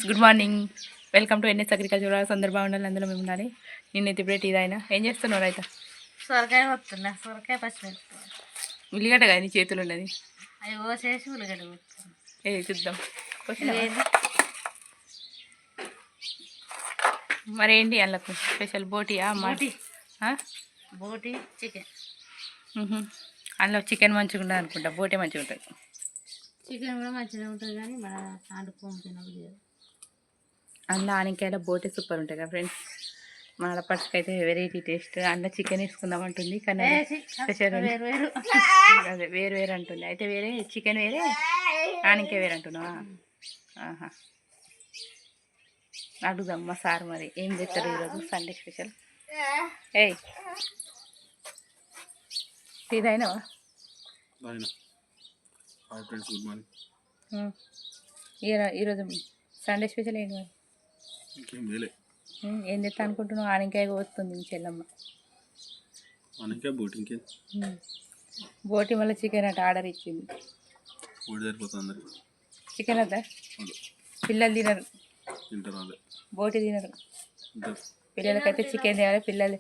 Good morning, welcome to NS agriculture. అందరు బాగుండాలి, అందులో మేము ఉండాలి. నిన్నైతే ఇప్పుడే ఇదైనా ఏం చేస్తున్నారు అయితే? సొరకాయ వస్తున్నా, సొరకాయ పచ్చిమిరపకాయ ఉల్లిగడ్డ కదా నీ చేతులు ఉన్నది, అవి కోసేసి ఉల్లిగడ్డ వస్తున్నా. చూద్దాం. మరేంటి అందులోకి స్పెషల్ బోటియా? బోటి చికెన్. అందులో చికెన్ మంచిగా ఉండదు అనుకుంటా, బోటే మంచిగా ఉంటుంది. చికెన్ కూడా మంచిగా ఉంటుంది కానీ మన ఆడుకోము తినదు. అందులో ఆనకాయల బోటే సూపర్ ఉంటుంది కదా ఫ్రెండ్స్. మన ఆడపడికి అయితే వెరైటీ టేస్ట్. అందులో చికెన్ వేసుకుందాం అంటుంది కానీ స్పెషల్ అదే వేరు వేరు అంటుంది. అయితే వేరే చికెన్ వేరే, ఆనకాయ వేరే అంటున్నావా? అడుగుదాం మా సార్ మరి ఏం చేస్తారు ఈరోజు సండే స్పెషల్. ఏయ్ ఇదైనావా? ఈరోజు సండే స్పెషల్ ఏంటి మరి? ఏం చేస్తా అనుకుంటున్నావు? ఆనకాయ వస్తుంది మీ చెల్లమ్మ. బోటి మళ్ళీ చికెన్ అట్ట ఆర్డర్ ఇచ్చింది. చికెన్ వద్దా? పిల్లలు తినరు, బోటి తినరు. పిల్లలకైతే చికెన్ తినాలి. పిల్లలు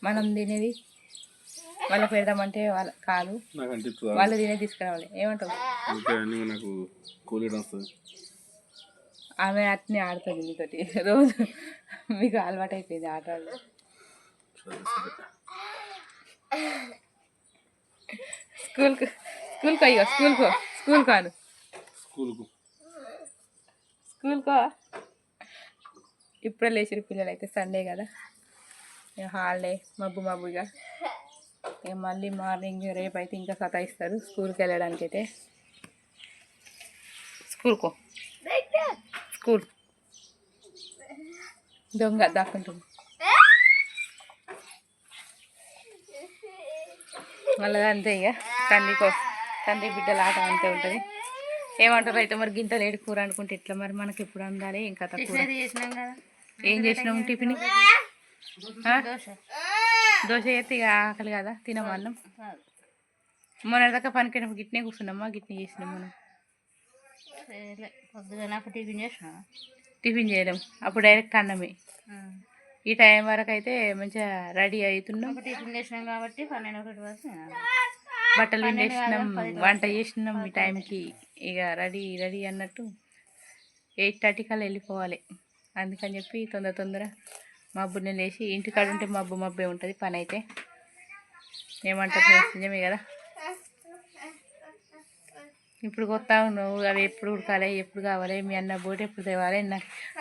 మనం తినేది వాళ్ళకి పెడదామంటే వాళ్ళ కాదు, వాళ్ళు తినేది తీసుకురావాలి. ఏమంటావు? ఆమె అట్నే ఆడుతుంది మీతోటి రోజు, మీకు అలవాటు అయిపోయింది ఆటలు. స్కూల్కో అయ్యో స్కూల్కో ఇప్పుడే లేచిన పిల్లలు అయితే సండే కదా, హాలిడే మబ్బుగా. ఇక మళ్ళీ మార్నింగ్ రేపు అయితే ఇంకా సతాయిస్తారు స్కూల్కి వెళ్ళడానికి. అయితే స్కూల్ దొంగ దాక్కుంటుంది. మళ్ళీ అంతే ఇక తండ్రి బిడ్డల ఆట అంతే ఉంటుంది. ఏమంటారు అయితే మరి గింత లేడు కూర అనుకుంటే ఎట్లా మరి? మనకి ఎప్పుడు అందాలి ఇంకా తక్కువ. ఏం చేసినాము టిఫిన్? దోశ చేస్తే ఇక ఆకలి కదా, తినమన్నాం. మొన్న దాకా పనికినప్పుడు గిట్నే కూర్చున్నామా, గిట్నే చేసినాం మనం. నాకు టిఫిన్ చేయలేం, అప్పుడు డైరెక్ట్ అన్నమే. ఈ టైం వరకు అయితే మంచిగా రెడీ అవుతున్నాం. టిఫిన్ చేసినాం కాబట్టి 12 వరకు బట్టలు విండేసినాం, వంట చేసినాం. ఈ టైంకి ఇక రెడీ అన్నట్టు 8:30 కల్లా వెళ్ళిపోవాలి. అందుకని చెప్పి తొందర మబ్బుని లేచి, ఇంటికాడ ఉంటే మబ్బే ఉంటుంది పని అయితే. ఏమంటారు? నిజమే కదా. ఇప్పుడు కొత్త నువ్వు అవి ఎప్పుడు ఉడకాలి, ఎప్పుడు కావాలి, మీ అన్న బోటి ఎప్పుడు తేవాలి,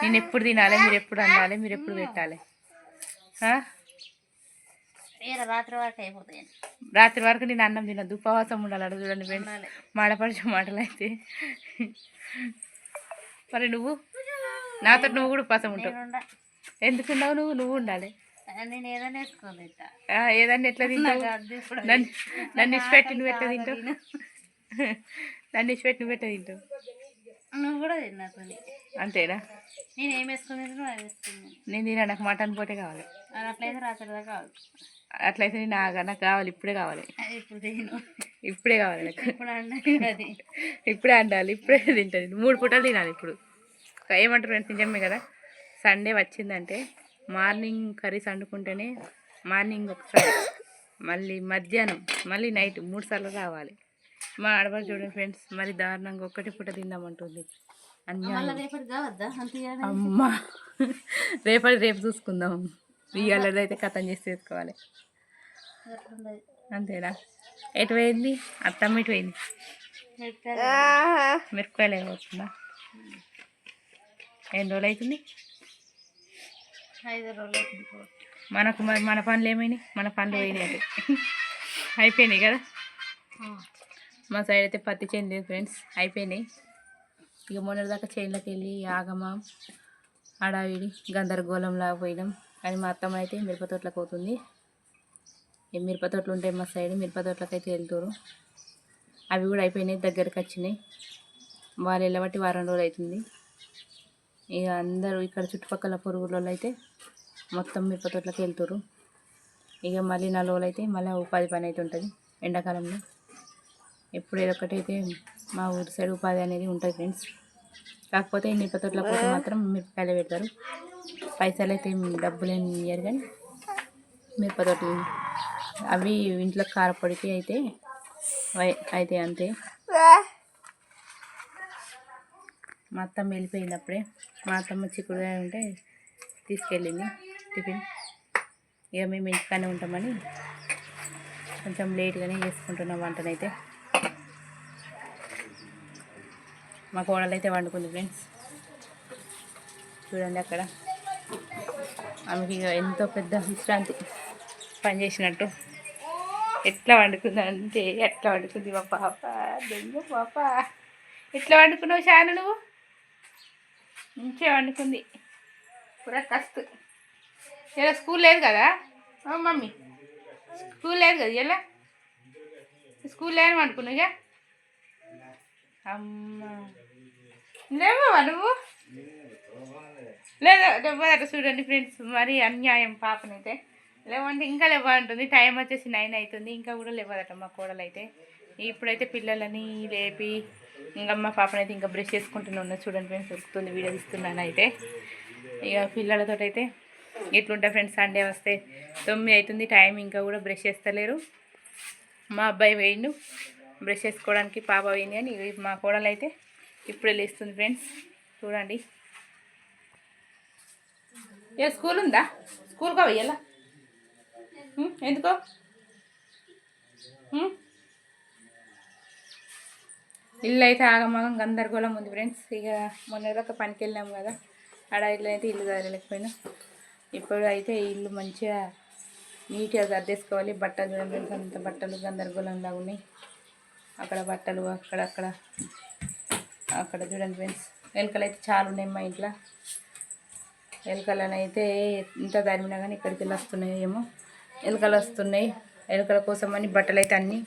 నేను ఎప్పుడు తినాలి, మీరు ఎప్పుడు అందాలి, మీరు ఎప్పుడు పెట్టాలి. రాత్రి వరకు నేను అన్నం తినద్దు, ఉపవాసం ఉండాలి. అక్కడ చూడండి ఫ్రెండ్స్, మాడపరిచే మాటలు అయితే. మరి నువ్వు నాతో నువ్వు కూడా ఉపవాసం ఉంటావు. ఎందుకున్నావు? నువ్వు ఉండాలి. నేను ఏదైనా వేసుకోవాలి. ఏదన్నా ఎట్లా తింటావు? నన్ను ఇచ్చిపెట్టి నువ్వు ఎట్లా తింటావు? నన్ను ఇచ్చిపెట్టి నువ్వు ఎట్లా తింటావు? నువ్వు కూడా తిన్నాను అంతేనా? నేను ఏం వేసుకుని నేను తినా, నాకు మటన్ పోటే కావాలి. అట్లయితే రాత్రి దాకా కావాలి. అట్లయితే నాకు కావాలి, ఇప్పుడే కావాలి. ఇప్పుడే కావాలి నాకు. ఇప్పుడే అండాలి, ఇప్పుడే తింటుంది. 3 పూటలు తినాలి ఇప్పుడు. ఏమంటారు ఫ్రెండ్స్? నిజమే కదా. సండే వచ్చిందంటే మార్నింగ్ కర్రీస్ వండుకుంటేనే మార్నింగ్ ఒకసారి, మళ్ళీ మధ్యాహ్నం, మళ్ళీ నైట్ 3 సార్లు రావాలి. మా ఆడవాళ్ళు చూడండి ఫ్రెండ్స్, మరి దారుణంగా ఒక్కటి పూట తిందామంటుంది. అమ్మా రేపు చూసుకుందాం. ఇవాళ అయితే కథం చేసి తీసుకోవాలి. అంతేనా? ఎటు పోయింది అత్తమ్మ? ఇటు పోయింది. మిరపకాయలు ఏమవుతుందా? ఎన్ని రోజులు అవుతుంది? 5 రోజులు అవుతుంది. మనకు మరి మన పనులు ఏమైనాయి? మన పనులు పోయినాయి, అయితే అయిపోయినాయి కదా. మా సైడ్ అయితే పత్తి చేను లేదు ఫ్రెండ్స్, అయిపోయినాయి. ఇక మొన్నటిదాకా చేనులోకి వెళ్ళి ఆగమా హడావిడి గందరగోళంలాగా పోయినాం. కానీ మా అత్తమ్మ అయితే మిరపతోటలకు పోతుంది. ఈ మిరపతోటలు ఉంటాయి మా సైడ్, మిరపతోటలకు అయితే వెళ్తారు. అవి కూడా అయిపోయినాయి, దగ్గరికి వచ్చినాయి. వాళ్ళు వెళ్ళబట్టి వారం రోజులు అవుతుంది. ఇక అందరూ ఇక్కడ చుట్టుపక్కల పొరుగులలో అయితే మొత్తం మిరపతోటలకు వెళ్తారు. ఇక మళ్ళీ 4 రోజులు అయితే మళ్ళీ ఉపాధి పని అయితే ఉంటుంది ఎండాకాలంలో. ఎప్పుడు ఏదో ఒకటి అయితే మా ఊరి సైడ్ ఉపాధి అనేది ఉంటుంది ఫ్రెండ్స్. కాకపోతే మిరపతోటల కోసం మాత్రం మిరపకాయలు పెడతారు. పైసలు అయితే డబ్బులు ఏమి ఇయ్యరు కానీ మిరపతోటి అవి ఇంట్లో కారపొడికి అయితే అయితే అంతే. మా అత్తమ్మ వెళ్ళిపోయింది అప్పుడే. మా అత్తమ్మ చిక్కుడుకాయ ఉంటే తీసుకెళ్ళింది టిఫిన్. ఇక మేము ఇంటికానే ఉంటామని కొంచెం లేట్గానే చేసుకుంటున్నాం వంటనైతే. మా కోడలు అయితే వండుకుంది ఫ్రెండ్స్. చూడండి అక్కడ ఆమెకి ఇక ఎంతో పెద్ద విశ్రాంతి పని చేసినట్టు. ఎట్లా వండుకుందంటే ఎట్లా వండుకుంది మా పాప, దొంగ పాప. ఎట్లా వండుకున్నావు షాను నువ్వు? మంచిగా వండుకుంది పూరా కస్తు. ఇలా స్కూల్ లేదు కదా మమ్మీ, స్కూల్ లేదు కదా ఇలా, స్కూల్ లేని వండుకున్నావు ఇక. అమ్మ లేవా నువ్వు? లేదా లేవదట. చూడండి ఫ్రెండ్స్, మరి అన్యాయం పాపనైతే. లేవంటే ఇంకా లేవంటుంది. టైం వచ్చేసి 9 అవుతుంది, ఇంకా కూడా లేవదట మా కోడలు అయితే. ఇప్పుడైతే పిల్లలని లేపి ఇంకా మా పాపనైతే ఇంకా బ్రష్ చేసుకుంటూనే ఉన్నది. చూడండి ఫ్రెండ్స్, దొరుకుతుంది వీడియో తీస్తున్నాను అయితే. ఇక పిల్లలతో అయితే ఎట్లుంటాయి ఫ్రెండ్స్, సండే వస్తే 9 అవుతుంది టైం, ఇంకా కూడా బ్రష్ చేస్తలేరు. మా అబ్బాయి వేయండు బ్రష్ చేసుకోవడానికి, పాప వేయింది. కానీ మా కోడలు అయితే ఇప్పుడే లేస్తుంది ఫ్రెండ్స్. చూడండి. ఏ స్కూల్ ఉందా? స్కూల్గా వెయ్యాలా? ఎందుకో ఇల్లు అయితే ఆగమాగం గందరగోళం ఉంది ఫ్రెండ్స్. ఇక మొన్నదాకా పనికి వెళ్ళాము కదా, ఆడ ఇల్లు అయితే ఇల్లు కదలేకపోయినా. ఇప్పుడు అయితే ఇల్లు మంచిగా నీట్గా సర్దేసుకోవాలి. బట్టలు చూడండి ఫ్రెండ్స్, అంత బట్టలు గందరగోళంలా ఉన్నాయి. అక్కడ బట్టలు అక్కడక్కడ అక్కడ చూడండి ఫ్రెండ్స్. ఎలుకలు అయితే చాలా ఉన్నాయి మా ఇంట్లో. ఎలుకలను అయితే ఇంత దారిమినా కానీ ఇక్కడికి వెళ్ళి వస్తున్నాయి ఏమో. ఎలుకలు వస్తున్నాయి. ఎలుకల కోసం అని బట్టలు అయితే అన్నీ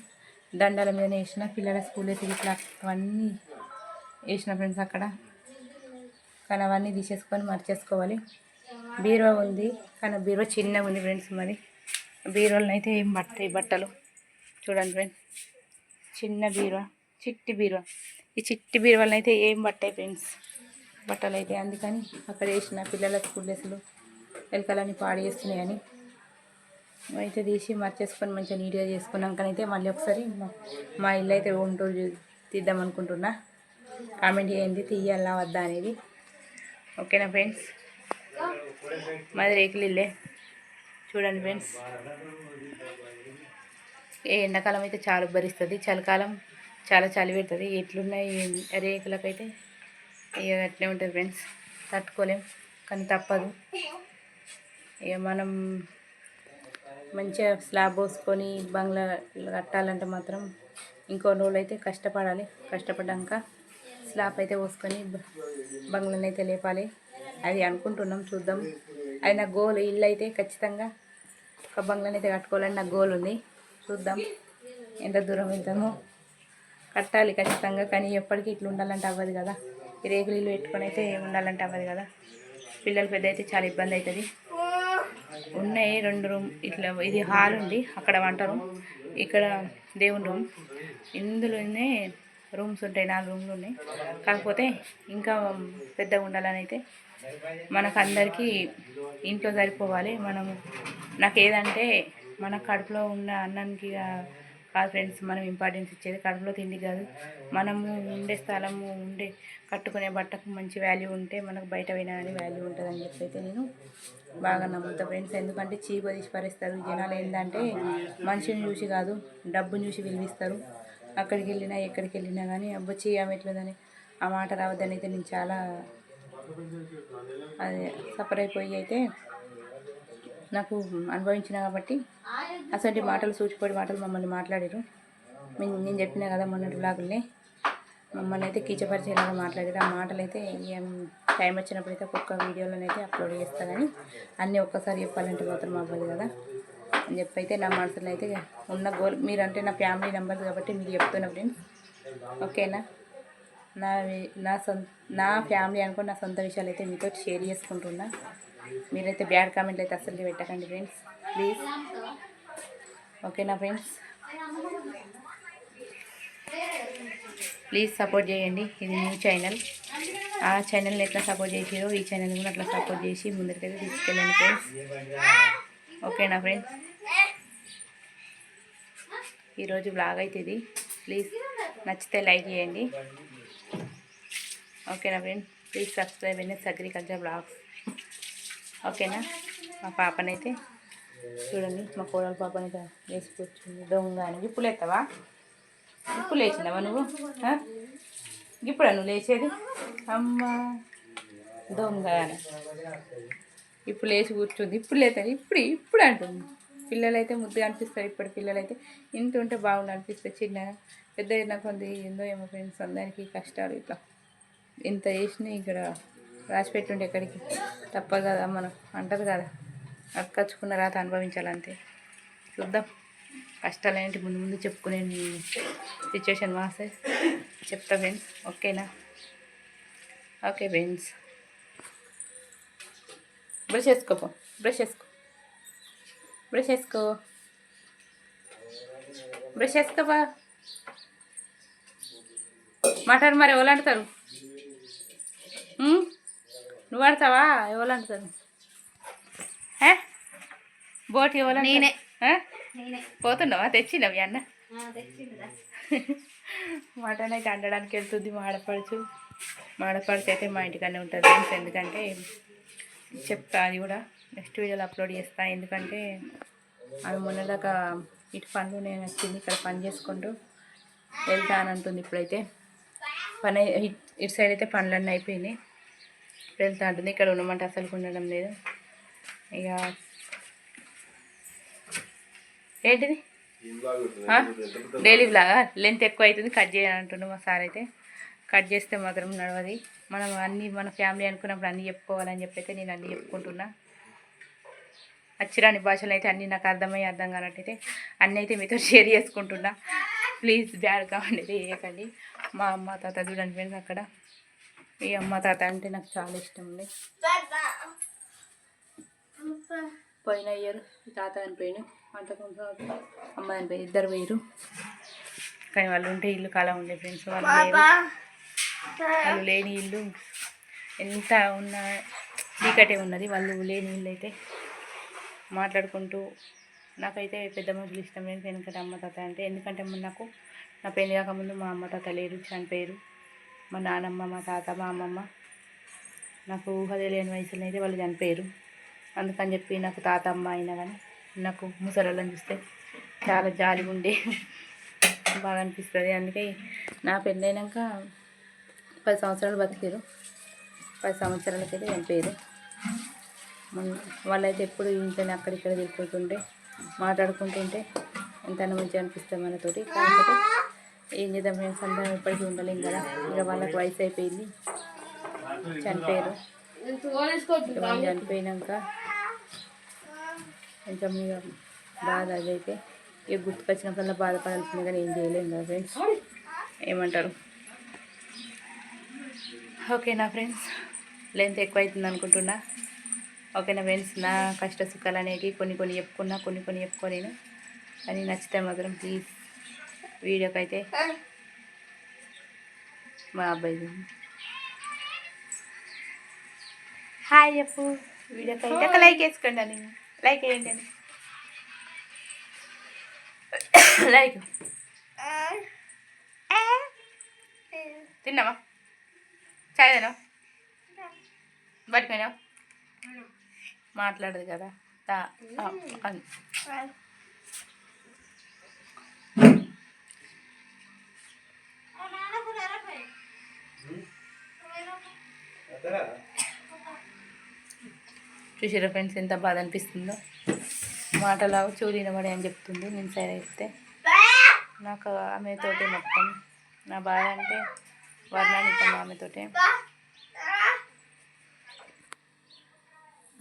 దండాల మీద వేసిన. పిల్లల స్కూల్ అయితే ఇట్లా అవన్నీ వేసిన ఫ్రెండ్స్ అక్కడ. కానీ అవన్నీ తీసేసుకొని మర్చేసుకోవాలి. బీరువా ఉంది కానీ బీరువా చిన్నగా ఉంది ఫ్రెండ్స్. మరి బీరువాలను అయితే ఏం పడతాయి బట్టలు. చూడండి ఫ్రెండ్స్, చిన్న బీరువా, చిట్టి బీరువా. ఈ చిట్టి బీరువాలను అయితే ఏం పట్టాయి ఫ్రెండ్స్ బట్టలు అయితే. అందుకని అక్కడ వేసిన. పిల్లల స్కూల్ డ్రెస్సులు ఎలుకలని పాడు చేస్తున్నాయని అయితే తీసి మర్చేసుకొని మంచిగా నీట్గా చేసుకున్నాకనైతే మళ్ళీ ఒకసారి మా ఇల్లు అయితే హోమ్ టూర్ తీద్దాం అనుకుంటున్నా. కామెంట్ చేయండి తీయాలా వద్దా అనేది. ఓకేనా ఫ్రెండ్స్? మాది రేకులు ఇల్లే. చూడండి ఫ్రెండ్స్, ఏ ఎండాకాలం అయితే చాలా భరిస్తుంది, చలికాలం చాలా చలి పెడుతుంది. ఎట్లున్నాయి రేకులకైతే ఇక అట్లే ఉంటుంది ఫ్రెండ్స్. తట్టుకోలేం కానీ తప్పదు. ఇక మనం మంచిగా స్లాబ్ పోసుకొని బంగ్లా కట్టాలంటే మాత్రం ఇంకో రోజులు అయితే కష్టపడాలి. కష్టపడ్డాక స్లాబ్ అయితే పోసుకొని బంగ్లాని అయితే లేపాలి. అది అనుకుంటున్నాం, చూద్దాం. అది నా గోల్. ఇల్లు అయితే ఖచ్చితంగా ఒక బంగ్లాని అయితే కట్టుకోవాలని నా గోల్ ఉంది. చూద్దాం ఎంత దూరం వెళ్తామో. కట్టాలి ఖచ్చితంగా, కానీ ఎప్పటికీ ఇట్లా ఉండాలంటే అవ్వదు కదా. ఈ రేకులు ఇల్లు పెట్టుకొని అయితే ఉండాలంటే అవ్వదు కదా. పిల్లలు పెద్ద అయితే చాలా ఇబ్బంది అవుతుంది. ఉన్నాయి 2 రూమ్ ఇట్లా. ఇది హాల్ ఉంది, అక్కడ వంట రూమ్, ఇక్కడ దేవుని రూమ్. ఇందులోనే రూమ్స్ ఉంటాయి, 4 రూమ్లు ఉన్నాయి. కాకపోతే ఇంకా పెద్దగా ఉండాలని అయితే మనకు అందరికీ ఇంట్లో సరిపోవాలి. మనము నాకు ఏదంటే మన కడుపులో ఉన్న అన్నానికి కాదు ఫ్రెండ్స్ మనం ఇంపార్టెన్స్ ఇచ్చేది. కడుపులో తిండి కాదు, మనము ఉండే స్థలము, ఉండే కట్టుకునే బట్టకు మంచి వాల్యూ ఉంటే మనకు బయట పోయినా కానీ వాల్యూ ఉంటుందని చెప్పి అయితే నేను బాగా నమ్ముతా ఫ్రెండ్స్. ఎందుకంటే చీపు తీసి పరేస్తారు జనాలు. ఏంటంటే మనిషిని చూసి కాదు, డబ్బుని చూసి విలువిస్తారు. అక్కడికి వెళ్ళినా ఎక్కడికి వెళ్ళినా కానీ అబ్బొచ్చి ఆమె ఎట్లుందని ఆ మాట రావద్దని అయితే నేను చాలా అదే సఫర్ అయిపోయి అయితే నాకు అనుభవించిన కాబట్టి అసలు మాటలు, సూచిపోయి మాటలు మమ్మల్ని మాట్లాడారు. నేను చెప్పినా కదా మొన్నటి బ్లాగుల్ని, మమ్మల్ని అయితే కిచపరిచేలాగా మాట్లాడారు. ఆ మాటలు అయితే టైం వచ్చినప్పుడైతే ఒక్కొక్క వీడియోలోనైతే అప్లోడ్ చేస్తాను. కానీ అన్నీ ఒక్కసారి చెప్పాలంటే మాత్రం అవ్వదు కదా అని చెప్పి అయితే నా మనసులో అయితే ఉన్న గోల్. మీరంటే నా ఫ్యామిలీ మెంబర్స్ కాబట్టి మీకు చెప్తున్నా ఫ్రెండ్స్. ఓకేనా? నా ఫ్యామిలీ అనుకుని నా సొంత విషయాలు అయితే మీతో షేర్ చేసుకుంటున్నా. మీరైతే బ్యాడ్ కామెంట్లు అయితే అసలు పెట్టకండి ఫ్రెండ్స్, ప్లీజ్. ఓకేనా ఫ్రెండ్స్? ప్లీజ్ సపోర్ట్ చేయండి. ఇది న్యూ ఛానల్. ఆ ఛానల్ని ఎట్లా సపోర్ట్ చేసారో ఈ ఛానల్ కూడా అట్లా సపోర్ట్ చేసి ముందరికైతే తీసుకెళ్ళండి ఫ్రెండ్స్. ఓకేనా ఫ్రెండ్స్, ఈరోజు బ్లాగ్ అయితే ఇది. ప్లీజ్ నచ్చితే లైక్ చేయండి. ఓకేనా ఫ్రెండ్స్, ప్లీజ్ సబ్స్క్రైబ్ అయిన అగ్రికల్చర్ బ్లాగ్స్. ఓకేనా, మా పాపనైతే చూడండి, మా కోడల పాపనైతే వేసుకొచ్చింది దొంగ అని. ఇప్పుడు లేస్తావా? ఇప్పుడు లేచినావా నువ్వు? ఇప్పుడా నువ్వు లేచేది? అమ్మా దొంగ అని ఇప్పుడు లేచి కూర్చుంది. ఇప్పుడు లేతాను, ఇప్పుడు అంటుంది. పిల్లలైతే ముద్దుగా అనిపిస్తారు. ఇప్పటి పిల్లలైతే ఇంత ఉంటే బాగుండు అనిపిస్తుంది. చిన్నగా పెద్ద అయినా కొంది ఏందో ఏమో ఫ్రెండ్స్, అందరికీ కష్టాలు ఇట్లా ఇంత చేసినా ఇక్కడ రాసి పెట్టుంటే ఎక్కడికి తప్పదు కదా, మనం అంటారు కదా, అక్కచ్చుకున్న రాత అనుభవించాలంతే. చూద్దాం, కష్టాలు ఏంటి ముందు ముందు చెప్పుకునే సిచ్యువేషన్ మాస్తే చెప్తా ఫ్రెండ్స్. ఓకేనా, ఓకే ఫ్రెండ్స్, బ్రష్ చేసుకోపో, బ్రష్ చేసుకో, బ్రష్ చేసుకో, బ్రష్ చేసుకోపా. మటన్ మరి ఎవరు అంటారు? నువ్వు ఆడతావా? ఎవరు అంటారు? బోటి ఎవరు? నేనే. పోతున్నావా? తెచ్చినవి అన్న మటన్ అయితే అండడానికి వెళ్తుంది. మాడపడుచు అయితే మా ఇంటికనే ఉంటుంది ఫ్రెండ్స్. ఎందుకంటే చెప్తా, అది కూడా నెక్స్ట్ వీడియోలో అప్లోడ్ చేస్తా. ఎందుకంటే ఆమె మొన్నదాకా ఇటు పనులు నేను వచ్చింది, ఇక్కడ పని చేసుకుంటూ వెళ్తా అని అంటుంది. ఇప్పుడైతే పని ఇటు సైడ్ అయితే పనులన్నీ అయిపోయినాయి, ఇప్పుడు వెళ్తా అంటుంది. ఇక్కడ ఉండమంటే అసలు ఉండడం లేదు. ఇక ఏంటిది డైలీ బ్లాగా లెంత్ ఎక్కువ అవుతుంది, కట్ చేయాలంటుండే మా సార్ అయితే. కట్ చేస్తే మాత్రం నడవది. మనం అన్నీ మన ఫ్యామిలీ అనుకున్నప్పుడు అన్నీ చెప్పుకోవాలని చెప్పి అయితే నేను అన్నీ చెప్పుకుంటున్నా. అచ్చిరాని భాషలు అయితే అన్నీ నాకు అర్థం కానట్టయితే అన్నీ అయితే మీతో షేర్ చేసుకుంటున్నా. ప్లీజ్ బ్యాడ్ కామెంట్ అయితే వేయకండి. మా అమ్మ తాత చూడండి ఫ్రెండ్స్, అక్కడ ఈ అమ్మ తాత అంటే నాకు చాలా ఇష్టం ఉంది. పోయిన ఇయర్ తాత చనిపోయాను, అంతకుముందు అమ్మ చనిపోయి, ఇద్దరు వేరు. కానీ వాళ్ళు ఉంటే ఇల్లు కళ ఉండే ఫ్రెండ్స్. వాళ్ళు లేని ఇల్లు ఎంత ఉన్న చీకటే ఉన్నది. వాళ్ళు లేని ఇల్లు అయితే మాట్లాడుకుంటూ, నాకైతే పెద్ద మనుషులు ఇష్టం లేదు ఎందుకంటే అమ్మ తాత అంటే. ఎందుకంటే నాకు నా పెళ్లి కాకముందు మా అమ్మ తాత లేరు, చనిపోయారు. మా నాన్నమ్మ, మా తాత, మా అమ్మమ్మ నాకు ఊహ తెలియని వయసులో అయితే వాళ్ళు చనిపోయారు. అందుకని చెప్పి నాకు తాత అమ్మ అయినా కానీ నాకు ముసలోళ్ళని చూస్తే చాలా జాలిగా ఉండే, బాగా అనిపిస్తుంది. అందుకే నా పెళ్ళైనాక 10 సంవత్సరాలు బతికారు, 10 సంవత్సరాలకైతే చనిపోయారు. వాళ్ళైతే ఎప్పుడు ఇంట్లోనే అక్కడిక్కడ తిరుగుతుంటే మాట్లాడుకుంటుంటే ఎంత మంచిగా అనిపిస్తుంది మనతోటి. కాకపోతే ఏం చేద్దాం ఫ్రెండ్స్, అందరం ఎప్పటికీ ఉండలేం కదా. ఇక వాళ్ళకి వయసు అయిపోయింది, చనిపోయారు. వాళ్ళు చనిపోయినాక కొంచెం ఇక బాధ అదైతే ఇక గుర్తుకొచ్చినప్పుడల్లా బాధపడాల్సిందే, కానీ ఏం చేయలేము కదా ఫ్రెండ్స్, ఏమంటారు? ఓకేనా ఫ్రెండ్స్, లెంత్ ఎక్కువ అవుతుంది అనుకుంటున్నా. ఓకేనా ఫ్రెండ్స్, నా కష్ట సుఖాలు అనేవి కొన్ని చెప్పుకున్నా, కొన్ని చెప్పుకోలేను. కానీ నచ్చితే మాత్రం ప్లీజ్ వీడియోకి అయితే మా అబ్బాయి హాయ్ చెప్పు. వీడియోకి అయితే ఒక లైక్ వేసుకోండి అని, లైక్ వేయండి అని, లైక్. తిన్నావా? చాయ్ తిన్నావా? బయటకు మాట్లాడదు కదా. చూసారా ఫ్రెండ్స్, ఎంత బాధ అనిపిస్తుందో. మాటలు చెవులు వినబడి అని చెప్తుంది. నేను సైడ్ అయితే నాకు ఆమెతోటే మొత్తం నా బాధ అంటే వర్ణానికం. ఆమెతోటే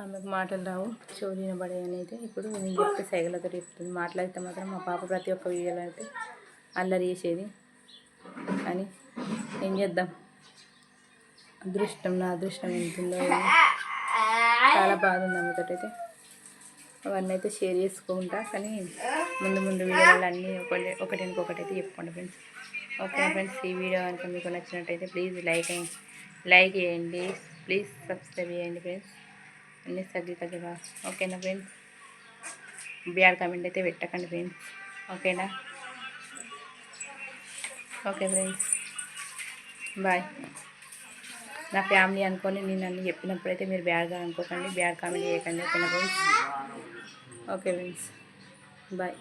ఆమెకు మాటలు రావు, చెవులు వినబడే అనేది. ఇప్పుడు నేను చెప్తే సైగలతో చెప్తుంది. మాట్లాడితే మాత్రం మా పాప ప్రతి ఒక్క వీడియోలో అయితే అల్లరి చేసేది. అని ఏం చేద్దాం, నా అదృష్టం ఎంతుందో. చాలా బాధ ఉంది ఆమెతోటైతే. అవన్నీ అయితే షేర్ చేసుకుంటా, కానీ ముందు వీడియోలలో అన్నీ ఒకటి అయితే చెప్పుకోండి ఫ్రెండ్స్. ఓకే ఫ్రెండ్స్, ఈ వీడియో కనుక మీకు నచ్చినట్టయితే ప్లీజ్ లైక్ లైక్ చేయండి, ప్లీజ్ సబ్స్క్రైబ్ చేయండి ఫ్రెండ్స్. అన్నీ తగ్గిగా ఓకేనా ఫ్రెండ్స్. బ్యాడ్ కామెంట్ అయితే పెట్టకండి ఫ్రెండ్స్, ఓకేనా. Okay friends, bye. నా ఫ్యామిలీ అనుకొని నేను అన్ని చెప్పినప్పుడైతే మీరు బ్యాడ్గా అనుకోకండి, బ్యాడ్ కామెంట్ చేయకండి, ఓకేనా ఫ్రెండ్స్. Okay friends, bye.